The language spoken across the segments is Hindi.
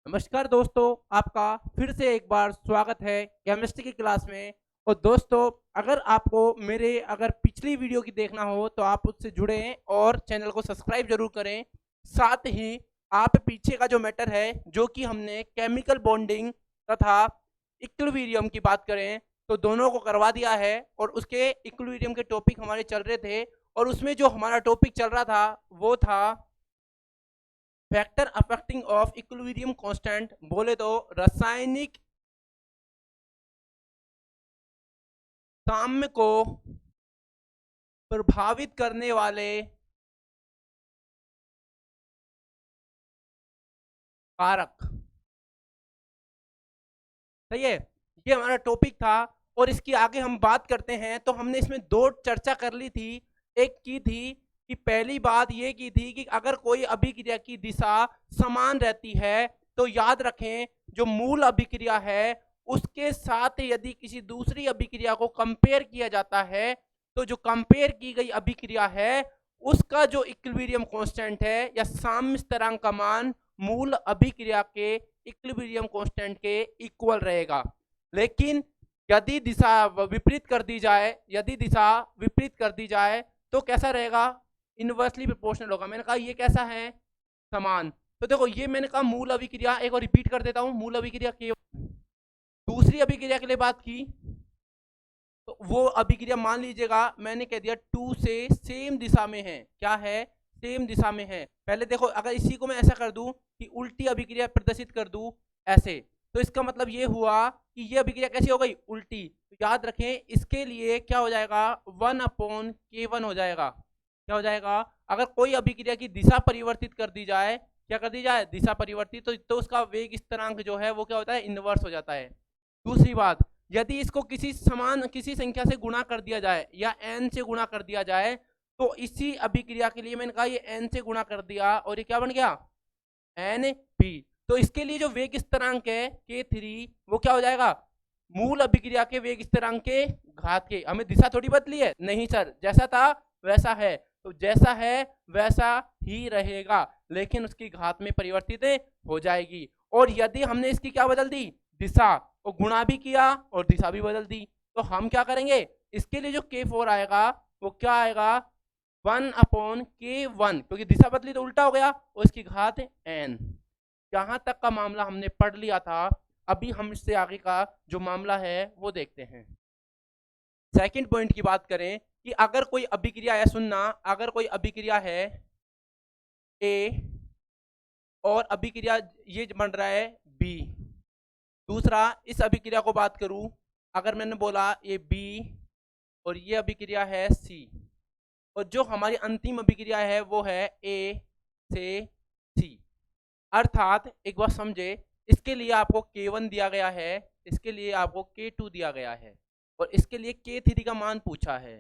नमस्कार दोस्तों, आपका फिर से एक बार स्वागत है केमिस्ट्री की क्लास में। और दोस्तों, अगर आपको मेरे पिछली वीडियो की देखना हो तो आप उससे जुड़ें और चैनल को सब्सक्राइब जरूर करें। साथ ही आप पीछे का जो मैटर है, जो कि हमने केमिकल बॉन्डिंग तथा इक्विलिब्रियम की बात करें तो दोनों को करवा दिया है। और उसके इक्विलिब्रियम के टॉपिक हमारे चल रहे थे और उसमें जो हमारा टॉपिक चल रहा था वो था factor affecting of equilibrium constant, बोले तो रासायनिक साम्य को प्रभावित करने वाले कारक। सही है, ये हमारा टॉपिक था। और इसकी आगे हम बात करते हैं तो हमने इसमें दो चर्चा कर ली थी। एक की थी कि पहली बात ये की थी कि अगर कोई अभिक्रिया की दिशा समान रहती है तो याद रखें जो मूल अभिक्रिया है उसके साथ यदि किसी दूसरी अभिक्रिया को कंपेयर किया जाता है तो जो कंपेयर की गई अभिक्रिया है उसका जो इक्विलिब्रियम कांस्टेंट है या साम्य स्थिरांक का मान मूल अभिक्रिया के इक्विलिब्रियम कांस्टेंट के इक्वल रहेगा। लेकिन यदि दिशा विपरीत कर दी जाए, तो कैसा रहेगा? इनवर्सली प्रोपोर्शनल होगा। मैंने कहा ये कैसा है? समान। तो देखो, ये मैंने कहा मूल अभिक्रिया, एक और रिपीट कर देता हूं, मूल अभिक्रिया के दूसरी अभिक्रिया के लिए बात की तो वो अभिक्रिया मान लीजिएगा मैंने कह दिया 2 से सेम दिशा में है। क्या है? सेम दिशा में है। पहले देखो, अगर इसी को मैं ऐसा कर दूं कि उल्टी अभिक्रिया प्रदर्शित कर दूं ऐसे, तो इसका मतलब ये हुआ कि ये अभिक्रिया कैसी हो गई? उल्टी। तो याद रखें इसके लिए क्या हो जाएगा? 1/K1 हो जाएगा। क्या हो जाएगा? अगर कोई अभिक्रिया की दिशा परिवर्तित कर दी जाए, क्या कर दी जाए? दिशा परिवर्तित, तो उसका वेग स्थिरांक जो है वो क्या होता है? इनवर्स हो जाता है। दूसरी बात, यदि इसको किसी संख्या से गुणा कर दिया जाए या n से गुणा कर दिया जाए तो इसी अभिक्रिया के लिए मैंने कहा ये n से गुणा कर दिया और ये क्या बन गया? Np। तो इसके लिए जो वेग स्थिरांक है k3 वो क्या हो जाएगा? मूल अभिक्रिया के वेग स्थिरांक के घात के। हमें दिशा थोड़ी बदली है, नहीं सर, जैसा था वैसा है। तो जैसा है वैसा ही रहेगा, लेकिन उसकी घात में परिवर्तित हो जाएगी। और यदि हमने इसकी क्या बदल दी? दिशा, और गुणा भी किया और दिशा भी बदल दी, तो हम क्या करेंगे? इसके लिए जो K4 आएगा वो क्या आएगा? 1/K1, क्योंकि दिशा बदली तो उल्टा हो गया, और इसकी घात n। यहां तक का मामला हमने पढ़ लिया था। अभी हम इससे आगे का जो मामला है वो देखते हैं। सेकंड पॉइंट की बात करें कि अगर कोई अभिक्रिया है, सुनना, अगर कोई अभिक्रिया है A और अभिक्रिया ये बन रहा है B। दूसरा, इस अभिक्रिया को बात करूं, अगर मैंने बोला ये B और ये अभिक्रिया है C, और जो हमारी अंतिम अभिक्रिया है वो है A से C। अर्थात एक बात समझे, इसके लिए आपको K1 दिया गया है, इसके लिए आपको K2 दिया गया है, और इसके लिए K3 का मान पूछा है।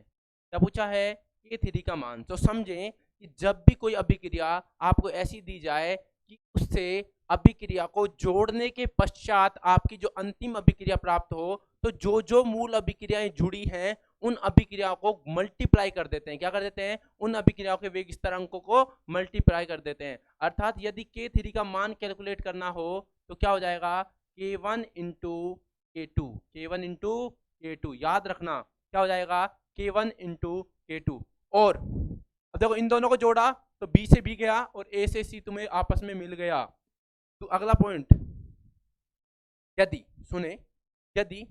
क्या पूछा है? K3 का मान। तो समझें कि जब भी कोई अभिक्रिया आपको ऐसी दी जाए कि उससे अभिक्रिया को जोड़ने के पश्चात आपकी जो अंतिम अभिक्रिया प्राप्त हो, तो जो जो मूल अभिक्रियाएं जुड़ी हैं उन अभिक्रियाओं को मल्टीप्लाई कर देते हैं। क्या कर देते हैं? उन अभिक्रियाओं के वेग स्थिरांकों को मल्टीप्लाई कर देते हैं। अर्थात यदि K3 का मान कैलकुलेट करना हो तो क्या हो जाएगा? K1 into K2, K1 into K2। याद रखना क्या हो जाएगा? K1 into K2। और अब देखो, इन दोनों को जोड़ा तो B से B गया और A से C तुम्हें आपस में मिल गया। तो अगला पॉइंट, यदि सुने, यदि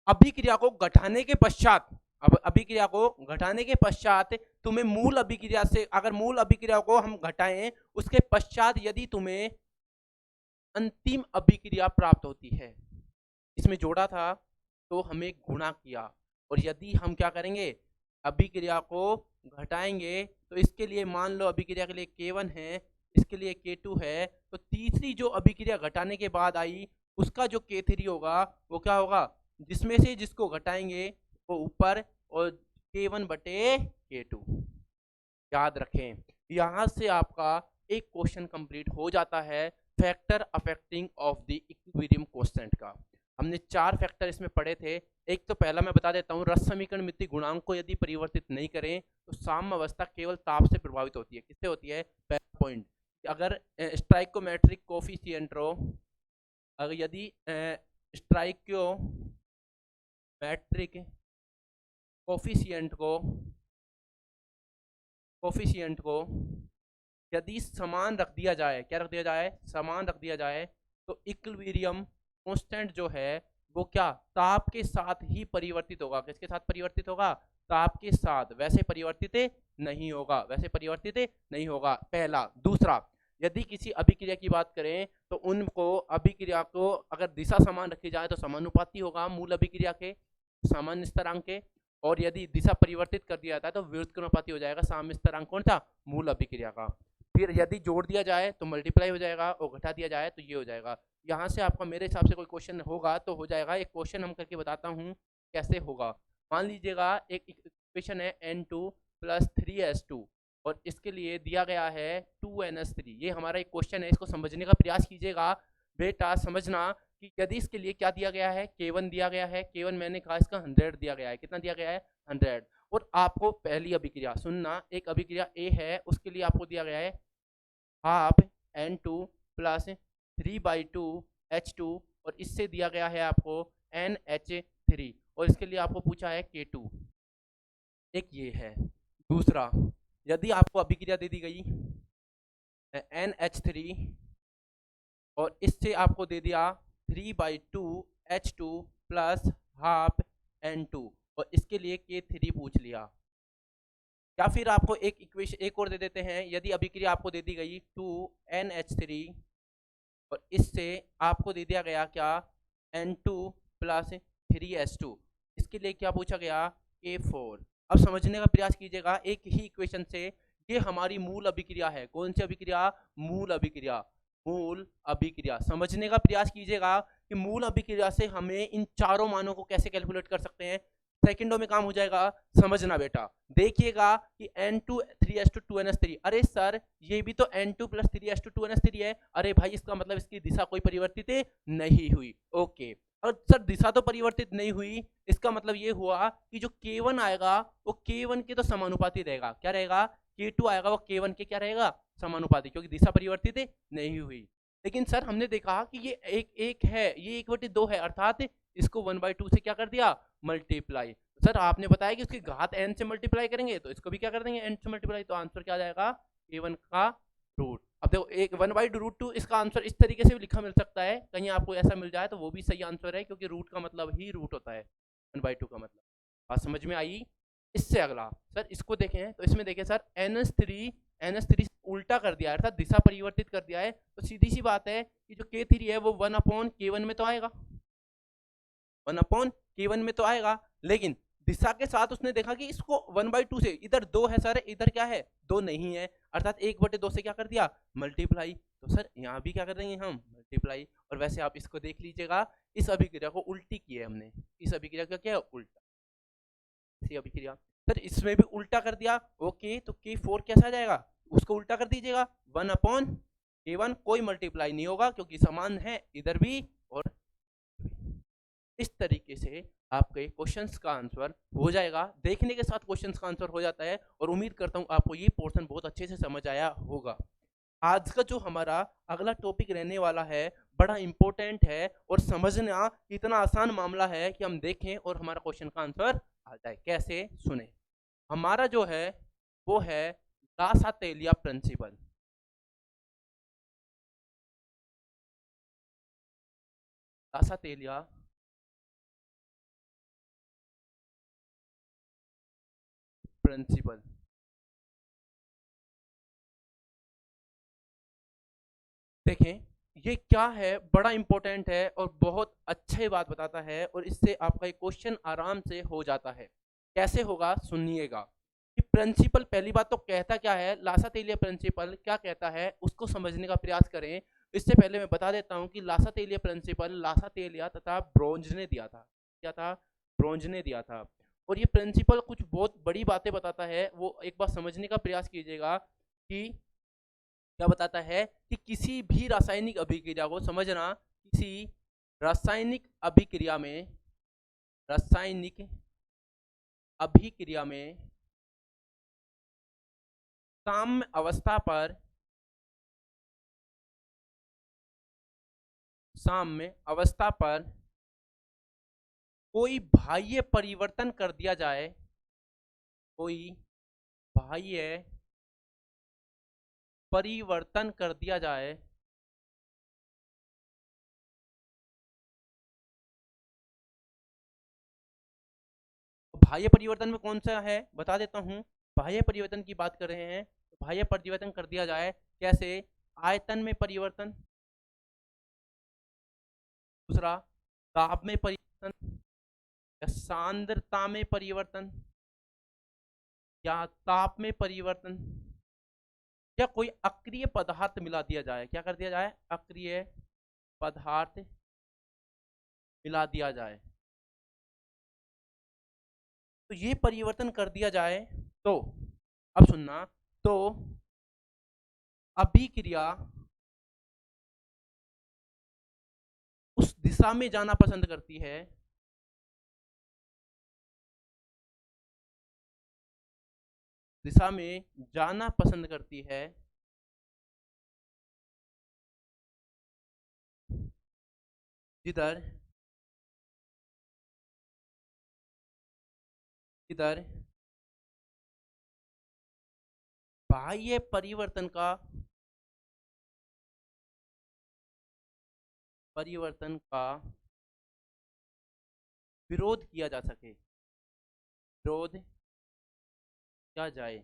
अभिक्रिया को घटाने के पश्चात, अब अभिक्रिया को घटाने के पश्चात तुम्हें मूल अभिक्रिया से, अगर मूल अभिक्रिया को हम घटाएं उसके पश्चात यदि तुम्हें अंतिम अभिक्रिया प्राप्त होती है, इसमें जोड़ा था तो हमें गुणा किया, और यदि हम क्या करेंगे? अभिक्रिया को घटाएंगे तो इसके लिए मान लो अभिक्रिया के लिए K1 है, इसके लिए K2 है, तो तीसरी जो अभिक्रिया घटाने के बाद आई उसका जो K3 होगा वो क्या होगा? जिसमें से जिसको घटाएंगे वो ऊपर, और K1/K2। याद रखें, यहां से आपका एक क्वेश्चन कंप्लीट हो जाता है factor affecting of the equilibrium constant का। हमने 4 फैक्टर इसमें पढ़े थे। एक तो पहला मैं बता देता हूँ, रस समीकरण मिति गुणांक को यदि परिवर्तित नहीं करें तो साम्य अवस्था केवल ताप से प्रभावित होती है। किससे होती है? पहला पॉइंट। अगर स्ट्राइकोमेट्रिक कोफिशिएंट रो, अगर यदि स्ट्राइकोमेट्रिक कोफिशिएंट को यदि समान रख दिया जाए, क्या रख दिया जाए, समान रख दिया जाए, तो इक्विलिब्रियम कांस्टेंट जो है वो क्या, ताप के साथ ही परिवर्तित होगा। किसके साथ परिवर्तित होगा, ताप के साथ, वैसे परिवर्तित नहीं होगा, वैसे परिवर्तित नहीं होगा, पहला। दूसरा, यदि किसी अभिक्रिया की बात करें तो उनको अभिक्रिया को अगर दिशा समान रखी जाए तो समानुपाती होगा मूल अभिक्रिया के सामान्य स्थिरांक के, और यदि दिशा परिवर्तित कर दिया जाता है तो व्युत्क्रमानुपाती हो जाएगा सामान्य स्थिरांक कौन सा, मूल अभिक्रिया का। फिर यदि जोड़ दिया जाए तो मल्टीप्लाई हो जाएगा, और घटा दिया जाए तो ये हो जाएगा। यहाँ से आपका मेरे हिसाब से कोई क्वेश्चन होगा तो हो जाएगा। एक क्वेश्चन हम करके बताता हूँ कैसे होगा। मान लीजिएगा एक इक्वेशन है N2 + 3S2 और इसके लिए दिया गया है 2NS3। ये हमारा एक क्वेश्चन है, इसको समझने का प्रयास कीजिएगा बेटा। समझना कि यदि इसके लिए क्या दिया गया है, K1 दिया गया है। K1 मैंने कहा इसका 100 दिया गया है। कितना दिया गया है, 100। और आपको पहली अभिक्रिया सुनना, एक अभिक्रिया A है, उसके लिए आपको दिया गया है हाफ N2 + 3/2 H2 और इससे दिया गया है आपको NH3 और इसके लिए आपको पूछा है K2। एक ये है। दूसरा, यदि आपको अभिक्रिया दे दी गई NH3 और इससे आपको दे दिया 3/2 H2 + हाफ N2 और इसके लिए K3 पूछ लिया। या फिर आपको एक इक्वेशन एक और दे देते हैं, यदि अभिक्रिया आपको दे दी गई 2NH3 और इससे आपको दे दिया गया क्या, N2 + 3S2, इसके लिए क्या पूछा गया, K4। अब समझने का प्रयास कीजिएगा एक ही इक्वेशन से, ये हमारी मूल अभिक्रिया है। कौन सी अभिक्रिया, मूल अभिक्रिया, मूल अभिक्रिया। समझने का प्रयास कीजिएगा कि मूल अभिक्रिया से हमें इन चारों मानों को कैसे कैलकुलेट कर सकते हैं। सेकंडों में काम हो जाएगा। समझना बेटा, देखिएगा कि N2 3S2 2NS3, अरे सर ये भी तो N2 + 3S2 2NS3 है। अरे भाई इसका मतलब इसकी दिशा कोई परिवर्तित नहीं हुई। ओके, और सर दिशा तो परिवर्तित नहीं हुई, इसका मतलब ये हुआ कि जो K1 आएगा वो K1 के तो समानुपाती रहेगा। क्या रहेगा, K2 आएगा वो K1 के क्या रहेगा, समानुपाती, क्योंकि दिशा परिवर्तित नहीं हुई। लेकिन सर हमने देखा कि ये एक एक है, ये 1/2 है, अर्थात इसको 1/2 से क्या कर दिया, मल्टीप्लाई। सर आपने बताया कि उसकी घात n से मल्टीप्लाई करेंगे तो इसको भी क्या कर देंगे n से मल्टीप्लाई, तो आंसर क्या आ जाएगा, K1 का रूट। अब देखो एक 1/√2 इसका आंसर इस तरीके से भी लिखा मिल सकता है, कहीं आपको ऐसा मिल जाए तो वो भी सही आंसर है, क्योंकि रूट का मतलब ही रूट होता है, 1/2 का मतलब। बात समझ में आई। इससे अगला सर इसको देखें, तो इसमें देखें सर NH3 उल्टा कर दिया है, अर्थात दिशा परिवर्तित कर दिया है, तो सीधी सी बात है कि जो K3 है वो 1/K1 में तो आएगा, 1/K1 में तो आएगा। लेकिन दिशा के साथ उसने देखा कि इसको 1/2 से, इधर 2 है सर, इधर क्या है, 2 नहीं है, अर्थात 1/2 से क्या कर दिया, मल्टीप्लाई। तो सर यहाँ भी क्या कर देंगे हम, मल्टीप्लाई। और वैसे आप इसको देख लीजिएगा, इस अभिक्रिया को उल्टी की है हमने, इस अभिक्रिया का क्या है, उल्टा, इसी अभिक्रिया। सर इसमें भी उल्टा कर दिया, ओके, तो K4 कैसा आ जाएगा, उसको उल्टा कर दीजिएगा, 1/K1, कोई मल्टीप्लाई नहीं होगा क्योंकि समान है इधर भी और इस तरीके से आपके क्वेश्चंस का आंसर हो जाएगा। देखने के साथ क्वेश्चंस का आंसर हो जाता है, और उम्मीद करता हूं आपको ये पोर्शन बहुत अच्छे से समझ आया होगा। आज का जो हमारा अगला टॉपिक रहने वाला है बड़ा इंपॉर्टेंट है, और समझना इतना आसान मामला है कि हम देखें और हमारा क्वेश्चन का आंसर आ जाए। कैसे, सुने। हमारा जो है वो है लासातेलिया प्रिंसिपल। लासातेलिया प्रिंसिपल, देखें ये क्या है, बड़ा इंपॉर्टेंट है और बहुत अच्छी बात बताता है, और इससे आपका एक क्वेश्चन आराम से हो जाता है। कैसे होगा, सुनिएगा कि प्रिंसिपल, पहली बात तो कहता क्या है, लासातेलिया प्रिंसिपल क्या कहता है उसको समझने का प्रयास करें। इससे पहले मैं बता देता हूं कि लासातेलिया प्रिंसिपल लासातेलिया तथा ब्रोंज ने दिया था। क्या था, ब्रोंज ने दिया था। और ये प्रिंसिपल कुछ बहुत बड़ी बातें बताता है, वो एक बार समझने का प्रयास कीजिएगा कि क्या बताता है कि किसी भी रासायनिक अभिक्रिया को समझना, किसी रासायनिक अभिक्रिया में, रासायनिक अभिक्रिया में साम्य अवस्था पर साम्य अवस्था पर कोई बाह्य परिवर्तन कर दिया जाए, कोई बाह्य परिवर्तन कर दिया जाए बाह्य परिवर्तन में कौन सा है बता देता हूं। बाह्य परिवर्तन की बात कर रहे हैं तो बाह्य परिवर्तन कर दिया जाए कैसे, आयतन में परिवर्तन, दूसरा ताप में परिवर्तन, या सांद्रता में परिवर्तन, या ताप में परिवर्तन, या कोई अक्रिय पदार्थ मिला दिया जाए। क्या कर दिया जाए, अक्रिय पदार्थ मिला दिया जाए। तो ये परिवर्तन कर दिया जाए तो अब सुनना, तो अभिक्रिया उस दिशा में जाना पसंद करती है दिशा में जाना पसंद करती है जिधर जिधर बाह्य परिवर्तन का विरोध किया जा सके, विरोध किया जाए।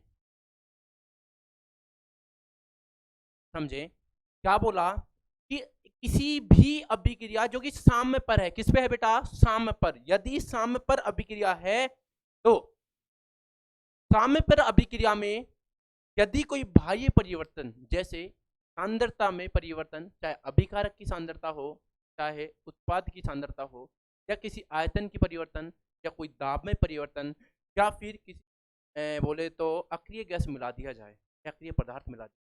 समझे क्या बोला कि किसी भी अभिक्रिया जो कि साम्य पर है, किस पे है बेटा, साम्य पर, यदि साम्य पर अभिक्रिया है तो साम्य पर अभिक्रिया में यदि कोई बाह्य परिवर्तन, जैसे सांद्रता में परिवर्तन, चाहे अभिकारक की सांद्रता हो, चाहे उत्पाद की सांद्रता हो, या किसी आयतन की परिवर्तन, या कोई दाब में परिवर्तन, या फिर किसी बोले तो अक्रिय गैस मिला दिया जाए, अक्रिय पदार्थ मिला दिया,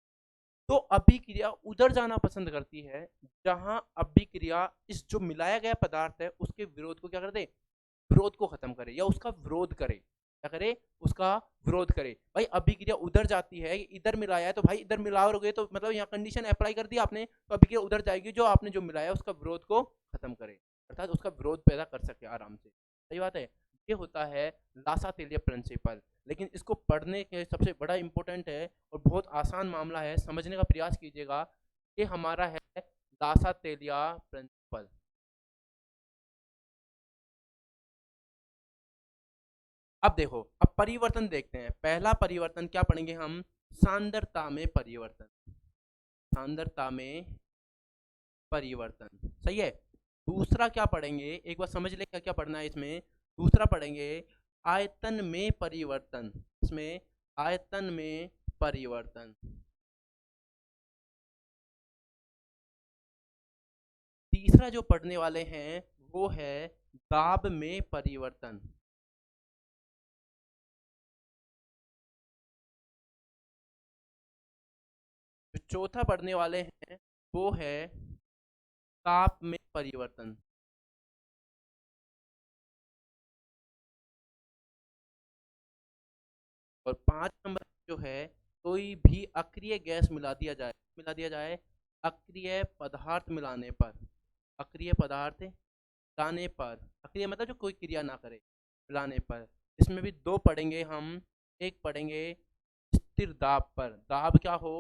तो अभिक्रिया उधर जाना पसंद करती है जहां अभिक्रिया इस जो मिलाया गया पदार्थ है उसके विरोध को क्या कर दे, विरोध को खत्म करे, या उसका विरोध करे। क्या करे, उसका विरोध करे। भाई अभिक्रिया उधर जाती है, इधर मिलाया है तो भाई इधर मिलाओगे तो मतलब यहाँ कंडीशन अप्लाई कर दी आपने, तो अभिक्रिया उधर जाएगी जो आपने जो मिलाया उसका विरोध को खत्म करे, अर्थात उसका विरोध पैदा कर सके आराम से। सही बात है। ये होता है लासातेलिया प्रिंसिपल। लेकिन इसको पढ़ने के सबसे बड़ा इंपॉर्टेंट है और बहुत आसान मामला है, समझने का प्रयास कीजिएगा। ये हमारा है लासातेलिया प्रिंसिपल। अब देखो, अब परिवर्तन देखते हैं। पहला परिवर्तन क्या पढ़ेंगे हम, सांद्रता में परिवर्तन, सांद्रता में परिवर्तन। सही है। दूसरा क्या पढ़ेंगे, एक बार समझ ले क्या क्या पढ़ना है इसमें। दूसरा पढ़ेंगे आयतन में परिवर्तन, इसमें आयतन में परिवर्तन। तीसरा जो पढ़ने वाले हैं वो है दाब में परिवर्तन। जो चौथा पढ़ने वाले हैं वो है ताप में परिवर्तन। और 5 नंबर जो है, कोई भी अक्रिय गैस मिला दिया जाए अक्रिय पदार्थ मिलाने पर, अक्रिय पदार्थ मिलाने पर, अक्रिय मतलब जो कोई क्रिया ना करे, मिलाने पर। इसमें भी दो पढ़ेंगे हम, एक पढ़ेंगे स्थिर दाब पर, दाब क्या हो,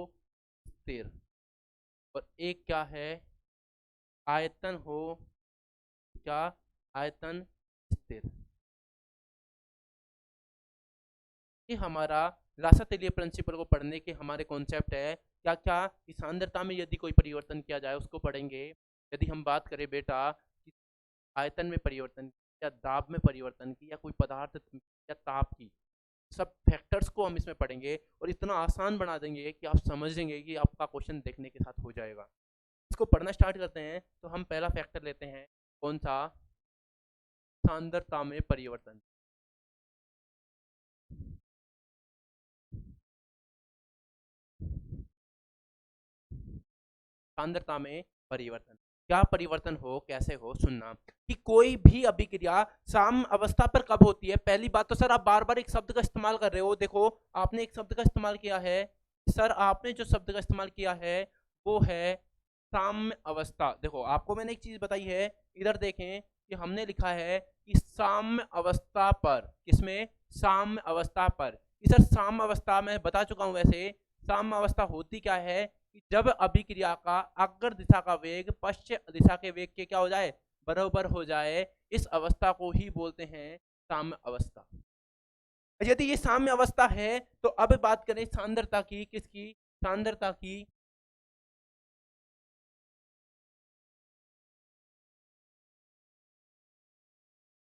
स्थिर, और एक क्या है, आयतन हो, क्या, आयतन स्थिर। ये हमारा लासातेलिया प्रिंसिपल को पढ़ने के हमारे कॉन्सेप्ट है। क्या क्या, कि सांद्रता में यदि कोई परिवर्तन किया जाए उसको पढ़ेंगे। यदि हम बात करें बेटा कि आयतन में परिवर्तन या दाब में परिवर्तन की, या कोई पदार्थ या ताप की, सब फैक्टर्स को हम इसमें पढ़ेंगे और इतना आसान बना देंगे कि आप समझेंगे कि आपका क्वेश्चन देखने के साथ हो जाएगा। इसको पढ़ना स्टार्ट करते हैं तो हम पहला फैक्टर लेते हैं, कौन सा, सांद्रता में परिवर्तन। सांद्रता में परिवर्तन, क्या परिवर्तन हो, कैसे हो, सुनना कि कोई भी अभिक्रिया साम्य अवस्था पर कब होती है। पहली बात तो सर आप बार बार एक शब्द का इस्तेमाल कर रहे हो, देखो आपने एक शब्द का इस्तेमाल किया है, सर आपने जो शब्द का इस्तेमाल किया है वो है साम्य अवस्था। देखो आपको मैंने एक चीज बताई है, इधर देखें कि हमने लिखा है कि साम्य अवस्था पर, किसमें, साम्य अवस्था पर। कि सर साम्य अवस्था मैं बता चुका हूं वैसे। साम्य अवस्था होती क्या है कि जब अभिक्रिया का अग्र दिशा का वेग पश्चिम दिशा के वेग के क्या हो जाए, बराबर हो जाए, इस अवस्था को ही बोलते हैं साम्य अवस्था। यदि ये साम्य अवस्था है तो अब बात करें सांद्रता की, किसकी, सांद्रता की।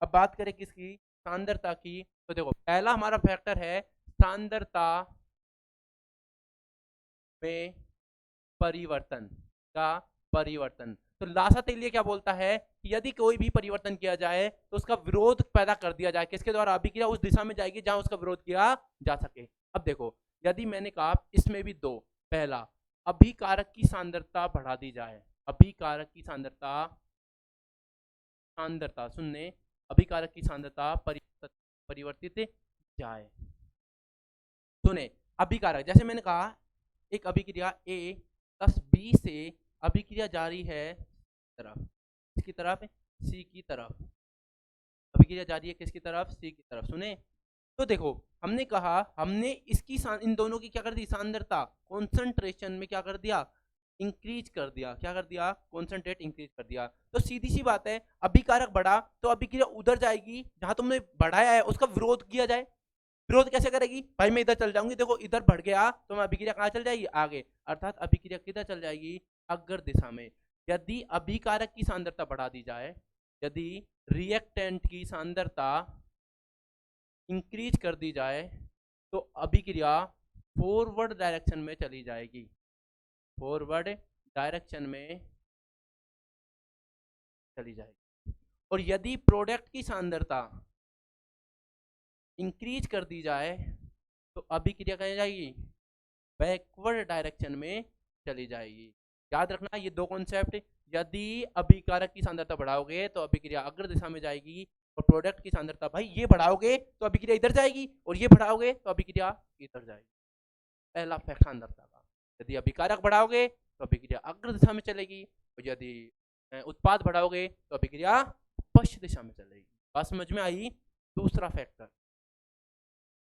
अब बात करें किसकी, सांद्रता की। तो देखो पहला हमारा फैक्टर है सांद्रता में परिवर्तन का परिवर्तन। तो लासा तेलिया क्या बोलता है कि यदि कोई भी परिवर्तन किया जाए तो उसका विरोध पैदा कर दिया जाए, किसके द्वारा, अभिक्रिया उस दिशा में जाएगी जहां उसका विरोध किया जा सके। अब देखो यदि मैंने कहा इसमें भी दो, पहला अभिकारक की सांद्रता बढ़ा दी जाए, अभिकारक की सांद्रता, सांद्रता सुनने, अभिकारक की सांद्रता परिवर्तित जाए। सुने, अभिकारक जैसे मैंने कहा एक अभिक्रिया A प्लस B से अभिक्रिया जारी है तरफ, किसकी तरफ, C की तरफ। अभिक्रिया जारी है किसकी तरफ, C की तरफ। सुने, तो देखो हमने कहा, हमने इसकी इन दोनों की क्या कर दी, सांद्रता कॉन्सेंट्रेशन में क्या कर दिया, इंक्रीज कर दिया। क्या कर दिया, कॉन्सेंट्रेट इंक्रीज कर दिया। तो सीधी सी बात है, अभिकारक बढ़ा तो अभिक्रिया उधर जाएगी जहां तुमने बढ़ाया है, उसका विरोध किया जाए। विरोध कैसे करेगी भाई, मैं इधर चल जाऊंगी, देखो इधर बढ़ गया तो मैं अभिक्रिया कहाँ चल जाएगी, आगे, अर्थात अभिक्रिया किधर चल जाएगी, अग्र दिशा में। यदि अभिकारक की सांद्रता बढ़ा दी जाए, यदि रिएक्टेंट की सांद्रता इंक्रीज कर दी जाए तो अभिक्रिया फॉरवर्ड डायरेक्शन में चली जाएगी, फॉरवर्ड डायरेक्शन में चली जाएगी। और यदि प्रोडक्ट की सांद्रता इंक्रीज कर दी जाए तो अभिक्रिया कहाँ जाएगी, बैकवर्ड डायरेक्शन में चली जाएगी। याद रखना ये दो कॉन्सेप्ट, यदि अभिकारक की सांद्रता बढ़ाओगे तो अभिक्रिया अग्र दिशा में जाएगी, और प्रोडक्ट की सांद्रता भाई ये बढ़ाओगे तो अभिक्रिया इधर जाएगी, और ये बढ़ाओगे तो अभिक्रिया इधर जाएगी। पहला फैक्ट सांद्रता का, यदि अभिकारक बढ़ाओगे तो अभिक्रिया अग्र दिशा में चलेगी, और यदि उत्पाद बढ़ाओगे तो अभिक्रिया पश्चिम दिशा में चलेगी। बात समझ में आई। दूसरा फैक्टर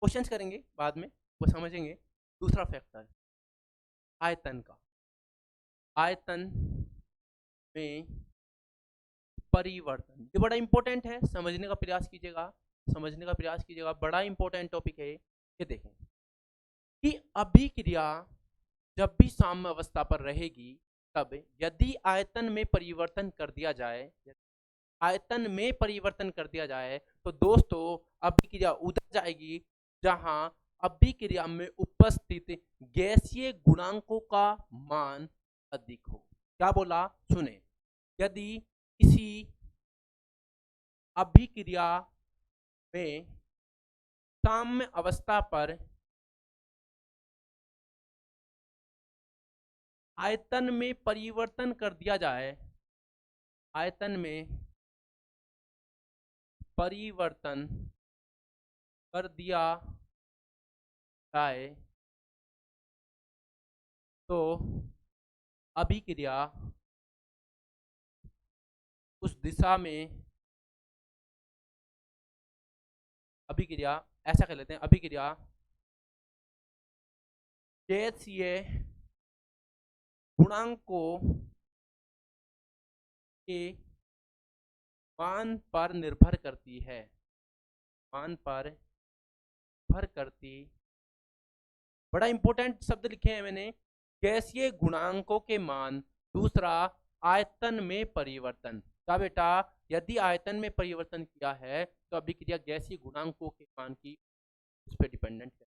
क्वेश्चंस करेंगे बाद में, वो समझेंगे। दूसरा फैक्टर आयतन का, आयतन में परिवर्तन, ये बड़ा इंपॉर्टेंट है, समझने का प्रयास कीजिएगा, समझने का प्रयास कीजिएगा, बड़ा इंपॉर्टेंट टॉपिक है ये। देखें कि अभिक्रिया जब भी साम्य अवस्था पर रहेगी, तब यदि आयतन में परिवर्तन कर दिया जाए, आयतन में परिवर्तन कर दिया जाए तो दोस्तों अभिक्रिया उधर जाएगी जहां अभिक्रिया में उपस्थित गैसीय गुणांकों का मान अधिक हो। क्या बोला, सुने, यदि किसी अभिक्रिया में साम्य अवस्था पर आयतन में परिवर्तन कर दिया जाए, आयतन में परिवर्तन कर दिया जाए तो अभिक्रिया उस दिशा में, अभिक्रिया ऐसा कर लेते हैं, अभिक्रिया गैसीय गुणांकों के मान पर निर्भर करती है, मान पर निर्भर करती। बड़ा इंपॉर्टेंट शब्द लिखे हैं मैंने, गैसीय गुणांकों के मान, दूसरा आयतन में परिवर्तन। क्या बेटा, यदि आयतन में परिवर्तन किया है तो अभिक्रिया गैसीय गुणांकों के मान की उस पर डिपेंडेंट है।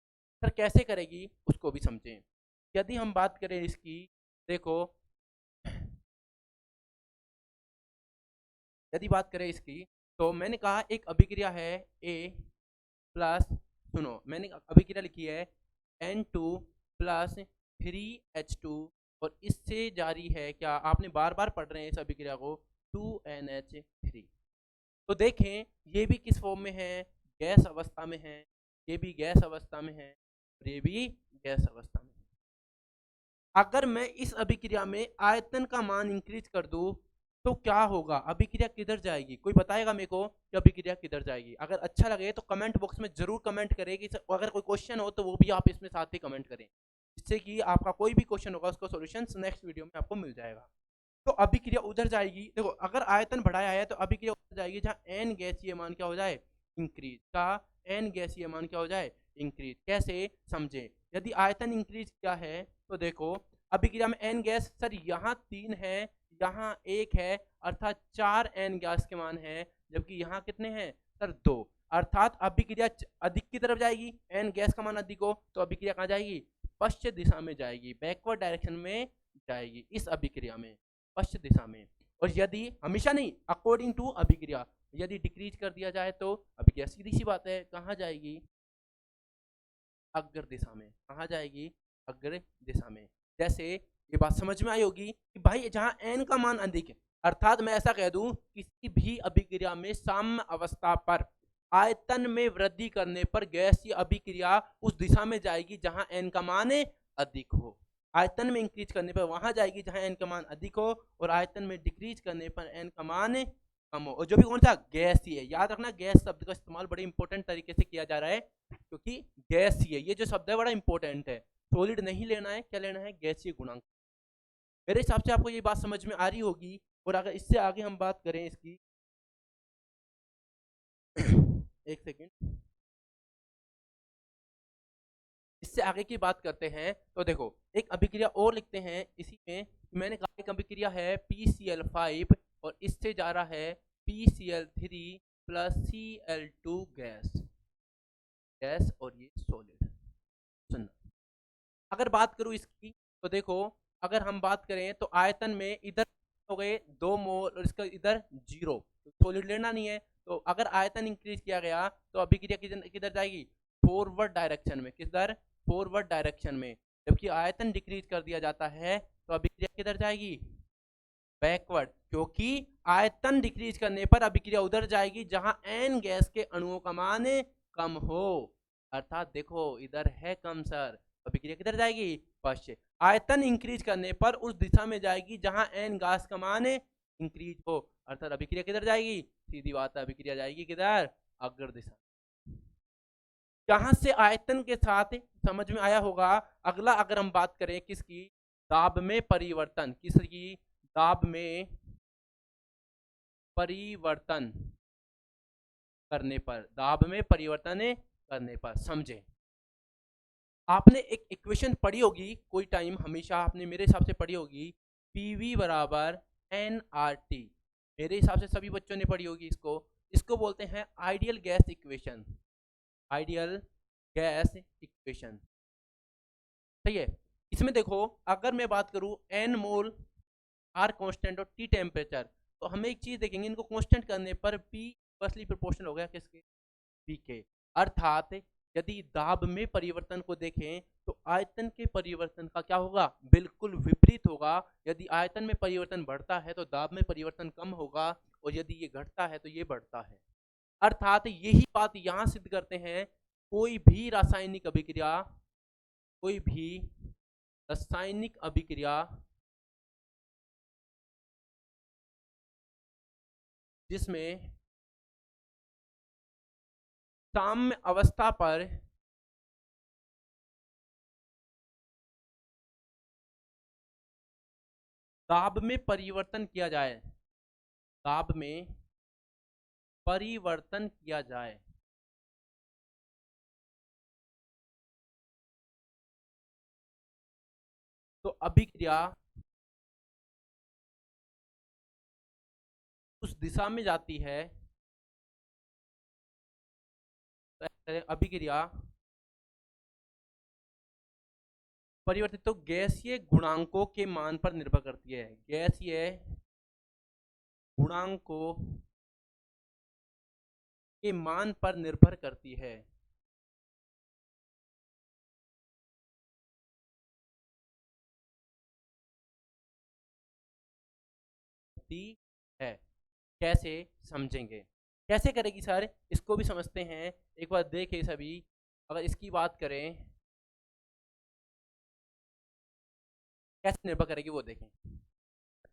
सर कैसे करेगी उसको भी समझें। यदि हम बात करें इसकी, देखो यदि बात करें इसकी, तो मैंने कहा एक अभिक्रिया है A प्लस, सुनो मैंने अभिक्रिया लिखी है N2 प्लस 3H2, और इससे जारी है क्या, आपने बार बार पढ़ रहे हैं इस अभिक्रिया को, 2NH3। तो देखें ये भी किस फॉर्म में है, गैस अवस्था में है, ये भी गैस अवस्था में है, और ये भी गैस अवस्था में है। अगर मैं इस अभिक्रिया में आयतन का मान इंक्रीज कर दूं तो क्या होगा, अभिक्रिया किधर जाएगी? कोई बताएगा मेरे को कि अभिक्रिया किधर जाएगी? अगर अच्छा लगे तो कमेंट बॉक्स में जरूर कमेंट करें कि अगर कोई क्वेश्चन हो तो वो भी आप इसमें साथ ही कमेंट करें, जिससे कि आपका कोई भी क्वेश्चन होगा उसका सॉल्यूशन नेक्स्ट वीडियो में आपको मिल जाएगा। तो अभिक्रिया उधर जाएगी, देखो अगर आयतन बढ़ाया है तो अभिक्रिया उधर जाएगी जहाँ एन गैसीय मान क्या हो जाए, इंक्रीज का एन गैसीय मान क्या हो जाए, इंक्रीज। कैसे समझे? यदि आयतन इंक्रीज किया है तो देखो अभिक्रिया में एन गैस, सर यहाँ 3 है यहाँ 1 है, अर्थात 4 एन गैस के मान है, जबकि यहाँ कितने हैं सर 2, अर्थात अभिक्रिया अधिक की तरफ जाएगी, एन गैस का मान अधिक हो तो अभिक्रिया कहाँ जाएगी, पश्चिम दिशा में जाएगी, बैकवर्ड डायरेक्शन में जाएगी इस अभिक्रिया में, पश्चिम दिशा में। और यदि हमेशा नहीं, अकॉर्डिंग टू अभिक्रिया, यदि डिक्रीज कर दिया जाए तो अभिक्रिया सीधी सी बात है कहाँ जाएगी, अग्र दिशा में। कहाँ जाएगी, अग्र दिशा में। जैसे ये बात समझ में आई होगी कि भाई जहाँ एन का मान अधिक है, अर्थात मैं ऐसा कह दूं किसी भी अभिक्रिया में साम्य अवस्था पर आयतन में वृद्धि करने पर गैसीय अभिक्रिया उस दिशा में जाएगी जहां एन का मान अधिक हो, आयतन में इंक्रीज करने पर वहां जाएगी जहां एन का मान अधिक हो, और आयतन में डिक्रीज करने पर एन का मान कम हो। और जो भी कौन सा गैसीय है, याद रखना गैस शब्द का इस्तेमाल बड़े इंपॉर्टेंट तरीके से किया जा रहा है, क्योंकि गैसीय ये जो शब्द है बड़ा इंपॉर्टेंट है, सॉलिड नहीं लेना है, क्या लेना है, गैसीय गुणांक। मेरे हिसाब से आपको ये बात समझ में आ रही होगी। और अगर इससे आगे हम बात करें इसकी एक सेकेंड, इससे आगे की बात करते हैं तो देखो एक अभिक्रिया और लिखते हैं इसी में, मैंने कहा एक अभिक्रिया है PCl5 और इससे जा रहा है PCl3 plus Cl2 gas, gas और ये सॉलिड। सुनना, अगर बात करूं इसकी तो देखो अगर हम बात करें तो आयतन में इधर हो गए 2 मोल और इसका इधर 0, तो सॉलिड लेना नहीं है, तो अगर आयतन इंक्रीज किया गया तो अभिक्रिया किधर जाएगी, फॉरवर्ड डायरेक्शन में, किधर, फॉरवर्ड डायरेक्शन में। जबकि आयतन डिक्रीज कर दिया जाता है तो अभिक्रिया किधर जाएगी, बैकवर्ड, क्योंकि आयतन डिक्रीज करने पर अभिक्रिया उधर जाएगी जहां एन गैस के अणुओं का मान कम हो, अर्थात देखो इधर है कम सर, अभिक्रिया किधर जाएगी, पश्चिम। आयतन इंक्रीज करने पर उस दिशा में जाएगी जहां एन गैस का मान इंक्रीज हो, अर्थात अभिक्रिया किधर जाएगी, सीधी बात है अभिक्रिया जाएगी किधर, अग्र दिशा। यहां से आयतन के साथ समझ में आया होगा। अगला अगर हम बात करें किसकी, दाब में परिवर्तन, किसकी, दाब में परिवर्तन करने पर, दाब में परिवर्तन करने पर, समझे। आपने एक इक्वेशन पढ़ी होगी कोई टाइम, हमेशा आपने मेरे हिसाब से पढ़ी होगी, PV बराबर nRT, मेरे हिसाब से सभी बच्चों ने पढ़ी होगी इसको। इसको बोलते हैं ideal gas equation, ideal gas equation, सही है। इसमें देखो अगर मैं बात करूं n मोल R कांस्टेंट और T टेम्परेचर, तो हमें एक चीज देखेंगे, इनको कांस्टेंट करने पर P इनवर्सली प्रोपोर्शनल हो गया किसके, P के। अर्थात यदि दाब में परिवर्तन को देखें तो आयतन के परिवर्तन का क्या होगा, बिल्कुल विपरीत होगा। यदि आयतन में परिवर्तन बढ़ता है तो दाब में परिवर्तन कम होगा, और यदि ये घटता है तो ये बढ़ता है। अर्थात यही बात यहां सिद्ध करते हैं, कोई भी रासायनिक अभिक्रिया, कोई भी रासायनिक अभिक्रिया जिसमें साम्य अवस्था पर दाब में परिवर्तन किया जाए, दाब में परिवर्तन किया जाए, तो अभिक्रिया उस दिशा में जाती है, तो अभिक्रिया परिवर्तित तो गैसीय गुणांकों के मान पर निर्भर करती है, गैसीय गुणांकों के मान पर निर्भर करती है। है, कैसे समझेंगे, कैसे करेगी सर, इसको भी समझते हैं, एक बार देखें सभी। अगर इसकी बात करें कैसे निर्भर करेगी वो देखें।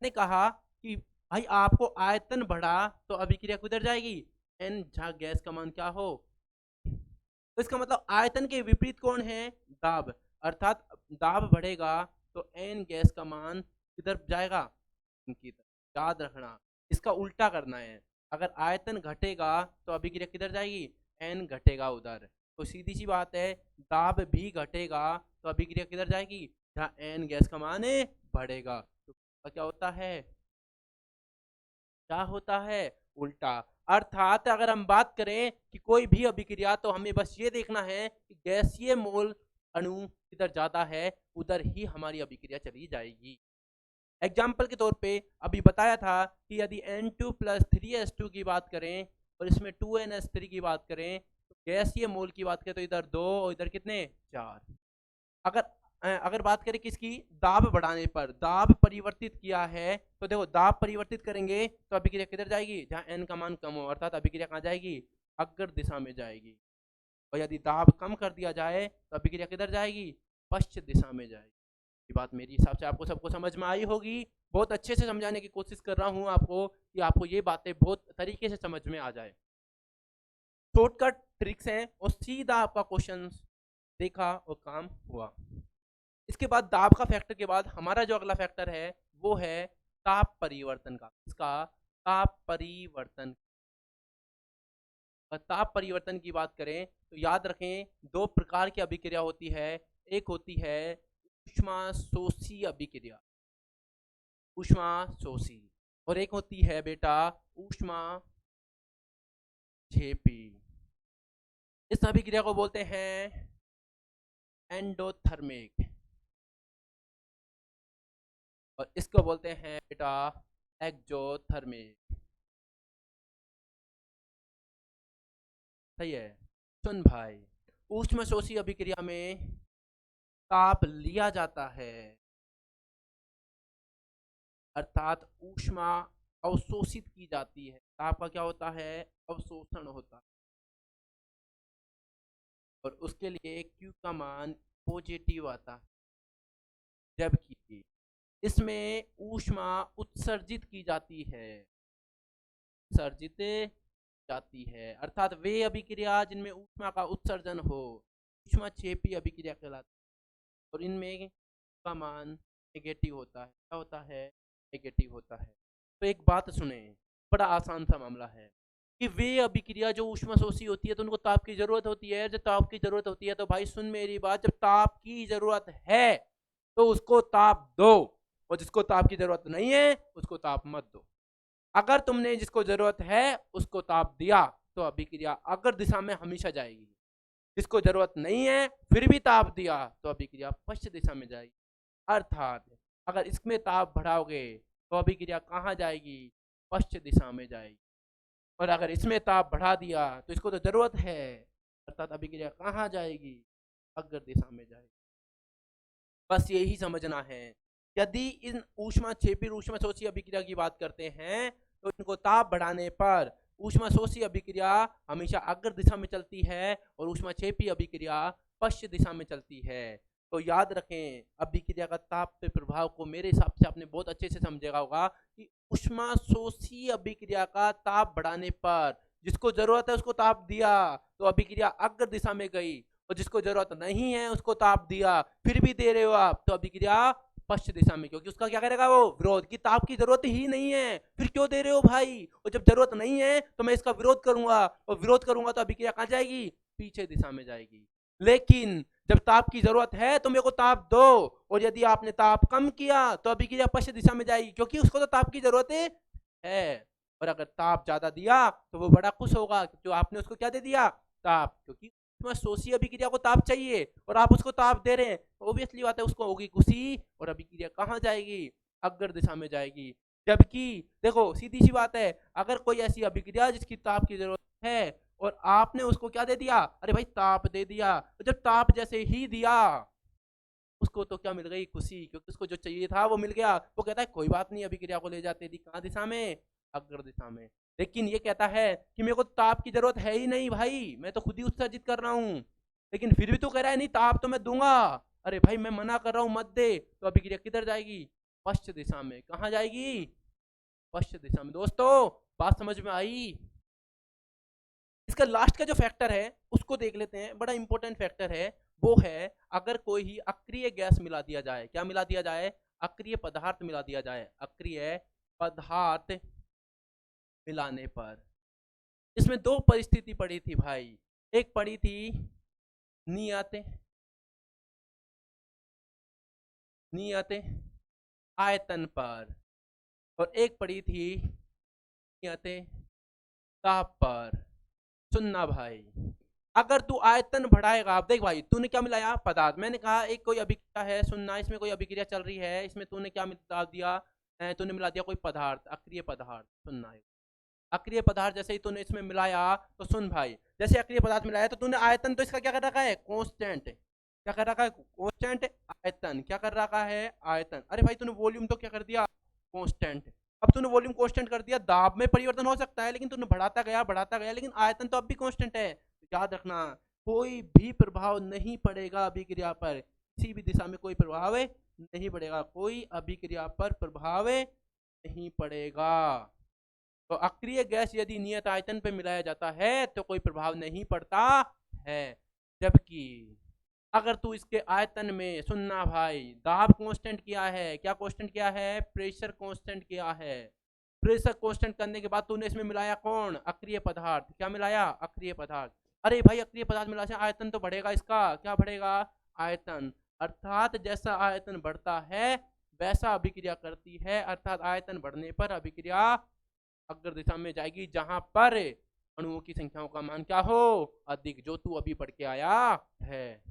ने कहा कि भाई आपको आयतन बढ़ा तो अभिक्रिया किधर जाएगी, एन, जहाँ गैस का मान क्या हो। तो इसका मतलब आयतन के विपरीत कौन है, दाब, अर्थात दाब बढ़ेगा तो एन गैस का मान किधर जाएगा, की तरफ। याद रखना, इसका उल्टा करना है। अगर आयतन घटेगा तो अभिक्रिया किधर जाएगी, एन घटेगा उधर। तो सीधी सी बात है, दाब भी घटेगा तो अभिक्रिया किधर जाएगी, जहाँ एन गैस का मान बढ़ेगा। तो क्या होता है, क्या होता है, उल्टा। अर्थात अगर हम बात करें कि कोई भी अभिक्रिया, तो हमें बस ये देखना है कि गैसीय मोल अणु किधर जाता है उधर ही हमारी अभिक्रिया चली जाएगी। एग्जाम्पल के तौर पे अभी बताया था कि यदि N2 प्लस 3S2 की बात करें और इसमें 2NS3 की बात करें, तो गैसीय मोल की बात करें तो इधर 2 और इधर कितने, 4। अगर बात करें किसकी, दाब बढ़ाने पर, दाब परिवर्तित किया है तो देखो दाब परिवर्तित करेंगे तो अभिक्रिया किधर जाएगी, जहां एन का मान कम हो, अर्थात अभिक्रिया कहाँ जाएगी, अग्र दिशा में जाएगी। और यदि दाब कम कर दिया जाए तो अभिक्रिया किधर जाएगी, पश्चिम दिशा में जाएगी। ये बात मेरे हिसाब से आपको सबको समझ में आई होगी। बहुत अच्छे से समझाने की कोशिश कर रहा हूँ आपको कि आपको ये बातें बहुत तरीके से समझ में आ जाए। शॉर्टकट ट्रिक्स हैं और सीधा आपका क्वेश्चन देखा और काम हुआ। इसके बाद दाब का फैक्टर के बाद हमारा जो अगला फैक्टर है वो है ताप परिवर्तन का। इसका ताप परिवर्तन, ताप परिवर्तन की बात करें तो याद रखें दो प्रकार की अभिक्रिया होती है। एक होती है ऊष्माशोषी अभिक्रिया, ऊष्माशोषी, और एक होती है बेटा ऊष्माक्षेपी। इस अभिक्रिया को बोलते हैं एंडोथर्मिक और इसको बोलते हैं बेटा एक्जोथर्मिक। सही है, सुन भाई, ऊष्माशोषी अभिक्रिया में ताप लिया जाता है, अर्थात ऊष्मा अवशोषित की जाती है। ताप का क्या होता है, अवशोषण होता है, और उसके लिए Q का मान पॉजिटिव आता है। जबकि इसमें ऊष्मा उत्सर्जित की जाती है, उत्सर्जित जाती है, अर्थात वे अभिक्रिया जिनमें ऊष्मा का उत्सर्जन हो ऊष्माक्षेपी अभिक्रिया कहलाती है। और इनमें का मान नेगेटिव होता है। क्या होता है, नेगेटिव होता है। तो एक बात सुने, बड़ा आसान सा मामला है कि वे अभिक्रिया जो ऊष्माशोषी होती है तो उनको ताप की जरूरत होती है। जब ताप की जरूरत होती है तो भाई सुन मेरी बात, जब ताप की जरूरत है तो उसको ताप दो, और जिसको ताप की जरूरत नहीं है उसको ताप मत दो। अगर तुमने जिसको जरूरत है उसको ताप दिया तो अभिक्रिया अग्र दिशा में हमेशा जाएगी। जिसको जरूरत नहीं है फिर भी ताप दिया तो अभिक्रिया पश्चिम दिशा में जाएगी। अर्थात अगर इसमें ताप बढ़ाओगे तो अभिक्रिया कहाँ जाएगी, पश्चिम दिशा में जाएगी। और अगर इसमें ताप बढ़ा दिया तो इसको तो जरूरत है, अर्थात अभिक्रिया कहाँ जाएगी, अग्र दिशा में जाएगी। बस यही समझना है। यदि इन ऊष्माक्षेपी ऊष्माशोषी अभिक्रिया की बात करते हैं तो इनको ताप बढ़ाने पर ऊष्माशोषी अभिक्रिया हमेशा अग्र दिशा में चलती है और ऊष्माक्षेपी अभिक्रिया पश्चिम दिशा में चलती है। तो याद रखें, अभिक्रिया का ताप पे प्रभाव को मेरे हिसाब से आपने बहुत अच्छे से समझेगा होगा कि ऊष्माशोषी अभिक्रिया का ताप बढ़ाने पर जिसको जरूरत है उसको ताप दिया तो अभिक्रिया अग्र दिशा में गई, और जिसको जरूरत नहीं है उसको ताप दिया फिर भी दे रहे हो आप तो अभिक्रिया पश्चिम दिशा में, क्योंकि उसका क्या करेगा वो विरोध, की ताप की जरूरत ही नहीं है फिर क्यों दे रहे हो भाई, और जब जरूरत नहीं है तो मैं इसका विरोध करूंगा, और विरोध करूंगा तो अभिक्रिया कहाँ जाएगी, पीछे दिशा में जाएगी। लेकिन जब ताप की जरूरत है तो मेरे को ताप दो, और यदि आपने ताप कम किया तो अभिक्रिया पश्चिम दिशा में जाएगी, क्योंकि उसको तो ताप की जरूरत है। और अगर ताप ज्यादा दिया तो वो बड़ा खुश होगा जो आपने उसको क्या दे दिया, ताप, क्योंकि ऊष्माशोषी अभिक्रिया को ताप चाहिए और आप उसको ताप दे रहे हैं, ऑब्वियसली बात है उसको होगी खुशी, और अभिक्रिया कहाँ जाएगी, अग्र दिशा में जाएगी। जबकि देखो सीधी सी बात है, अगर कोई ऐसी अभिक्रिया जिसकी ताप की जरूरत है और आपने उसको क्या दे दिया, अरे भाई ताप दे दिया, तो जब ताप जैसे ही दिया उसको तो क्या मिल गई, खुशी, क्योंकि उसको जो चाहिए था वो मिल गया। वो कहता है कोई बात नहीं, अभिक्रिया को ले जाते थी कहाँ दिशा में, अग्र दिशा में। लेकिन ये कहता है कि मेरे को ताप की जरूरत है ही नहीं भाई, मैं तो खुद ही उत्सर्जित कर रहा हूँ, लेकिन फिर भी तो कह रहा है नहीं ताप तो मैं दूंगा, अरे भाई मैं मना कर रहा हूँ मत दे, तो अभिक्रिया किधर जाएगी? पश्चिम दिशा में। कहाँ जाएगी? पश्चिम दिशा में। दोस्तों बात समझ में आई? इसका लास्ट का जो फैक्टर है उसको देख लेते हैं, बड़ा इंपॉर्टेंट फैक्टर है। वो है अगर कोई ही अक्रिय गैस मिला दिया जाए। क्या मिला दिया जाए? अक्रिय पदार्थ मिला दिया जाए। अक्रिय पदार्थ मिलाने पर इसमें दो परिस्थिति पड़ी थी भाई। एक पड़ी थी नियत नियत आयतन पर, और एक पड़ी थी नियत ताप पर। सुनना भाई, अगर तू आयतन बढ़ाएगा, आप देख भाई तूने क्या मिलाया? पदार्थ। मैंने कहा एक कोई अभिक्रिया है, सुनना, इसमें कोई अभिक्रिया चल रही है, इसमें तूने क्या मिला दिया? तूने मिला दिया कोई पदार्थ, अक्रिय पदार्थ। सुनना है, अक्रिय पदार्थ जैसे ही तूने इसमें मिलाया, तो सुन भाई, जैसे अक्रिय पदार्थ मिलाया तो तूने आयतन तो इसका क्या कर रखा है? कांस्टेंट। क्या कर रखा है? कांस्टेंट। आयतन क्या कर रखा है? आयतन। अरे भाई तूने वॉल्यूम तो क्या कर दिया? कांस्टेंट। अब तूने वॉल्यूम कांस्टेंट कर दिया, दाब में परिवर्तन हो सकता है, लेकिन तूने बढ़ाता गया, लेकिन आयतन तो अब भी कांस्टेंट है। तो याद रखना, कोई भी प्रभाव नहीं पड़ेगा अभिक्रिया पर, किसी भी दिशा में कोई प्रभाव नहीं पड़ेगा, कोई अभिक्रिया पर प्रभाव नहीं पड़ेगा। तो अक्रिय गैस यदि नियत आयतन पर मिलाया जाता है तो कोई प्रभाव नहीं पड़ता है, जबकि अगर तू इसके आयतन में, सुनना भाई, दाब कांस्टेंट किया है, क्या कांस्टेंट किया है? प्रेशर कांस्टेंट किया है। प्रेशर कांस्टेंट करने के बाद तूने इसमें मिलाया कौन? अक्रिय पदार्थ। क्या मिलाया? अक्रिय पदार्थ। अरे भाई अक्रिय पदार्थ मिलाने से आयतन तो बढ़ेगा इसका। क्या बढ़ेगा? आयतन। अर्थात जैसा आयतन बढ़ता है वैसा अभिक्रिया करती है, अर्थात आयतन बढ़ने पर अभिक्रिया अग्र दिशा में जाएगी, जहां पर अणुओं की संख्याओं का मान क्या हो? अधिक, जो तू अभी पढ़ के आया है।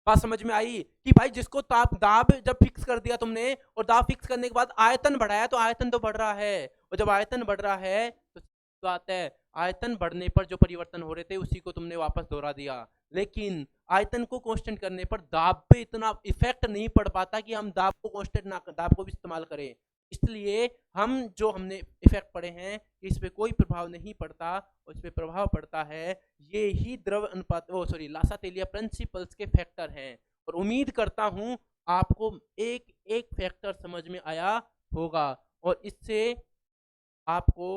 बात समझ में आई कि भाई जिसको ताप दाब जब फिक्स कर दिया तुमने, और दाब फिक्स करने के बाद आयतन बढ़ाया, तो आयतन तो बढ़ रहा है, और जब आयतन बढ़ रहा है तो बात है, आयतन बढ़ने पर जो परिवर्तन हो रहे थे उसी को तुमने वापस दोहरा दिया। लेकिन आयतन को कांस्टेंट करने पर दाब पे इतना इफेक्ट नहीं पड़ पाता कि हम दाब को कांस्टेंट ना, दाब को भी इस्तेमाल करें। इसलिए हम जो हमने इफेक्ट पढ़े हैं, इस पे कोई प्रभाव नहीं पड़ता, और इस पे प्रभाव पड़ता है ये ही द्रव अनुपात, लासा-तेलिया प्रिंसिपल्स के फैक्टर हैं। और उम्मीद करता हूं आपको एक एक फैक्टर समझ में आया होगा, और इससे आपको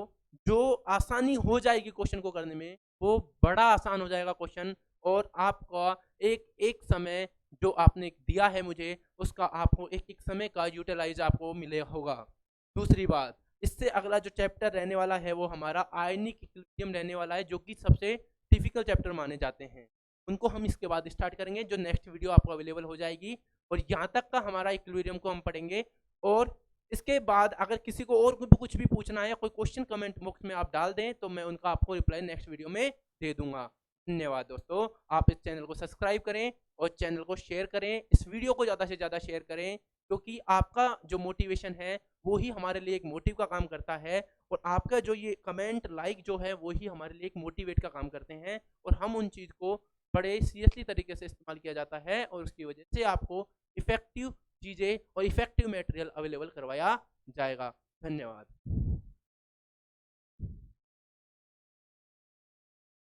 जो आसानी हो जाएगी क्वेश्चन को करने में, वो बड़ा आसान हो जाएगा क्वेश्चन, और आपका एक एक समय जो आपने दिया है मुझे, उसका आपको एक एक समय का यूटिलाइज आपको मिले होगा। दूसरी बात, इससे अगला जो चैप्टर रहने वाला है वो हमारा आयनिक इक्विलिब्रियम रहने वाला है, जो कि सबसे डिफिकल्ट चैप्टर माने जाते हैं। उनको हम इसके बाद स्टार्ट करेंगे, जो नेक्स्ट वीडियो आपको अवेलेबल हो जाएगी, और यहाँ तक का हमारा इक्विलिब्रियम को हम पढ़ेंगे। और इसके बाद अगर किसी को और कुछ भी पूछना है या कोई क्वेश्चन कमेंट बॉक्स में आप डाल दें, तो मैं उनका आपको रिप्लाई नेक्स्ट वीडियो में दे दूंगा। धन्यवाद दोस्तों, आप इस चैनल को सब्सक्राइब करें और चैनल को शेयर करें, इस वीडियो को ज़्यादा से ज़्यादा शेयर करें, क्योंकि आपका जो मोटिवेशन है वो ही हमारे लिए एक मोटिव का काम करता है, और आपका जो ये कमेंट लाइक जो है वो ही हमारे लिए एक मोटिवेट का काम करते हैं, और हम उन चीज़ को बड़े सीरियसली तरीके से इस्तेमाल किया जाता है, और उसकी वजह से आपको इफेक्टिव चीज़ें और इफेक्टिव मटेरियल अवेलेबल करवाया जाएगा। धन्यवाद।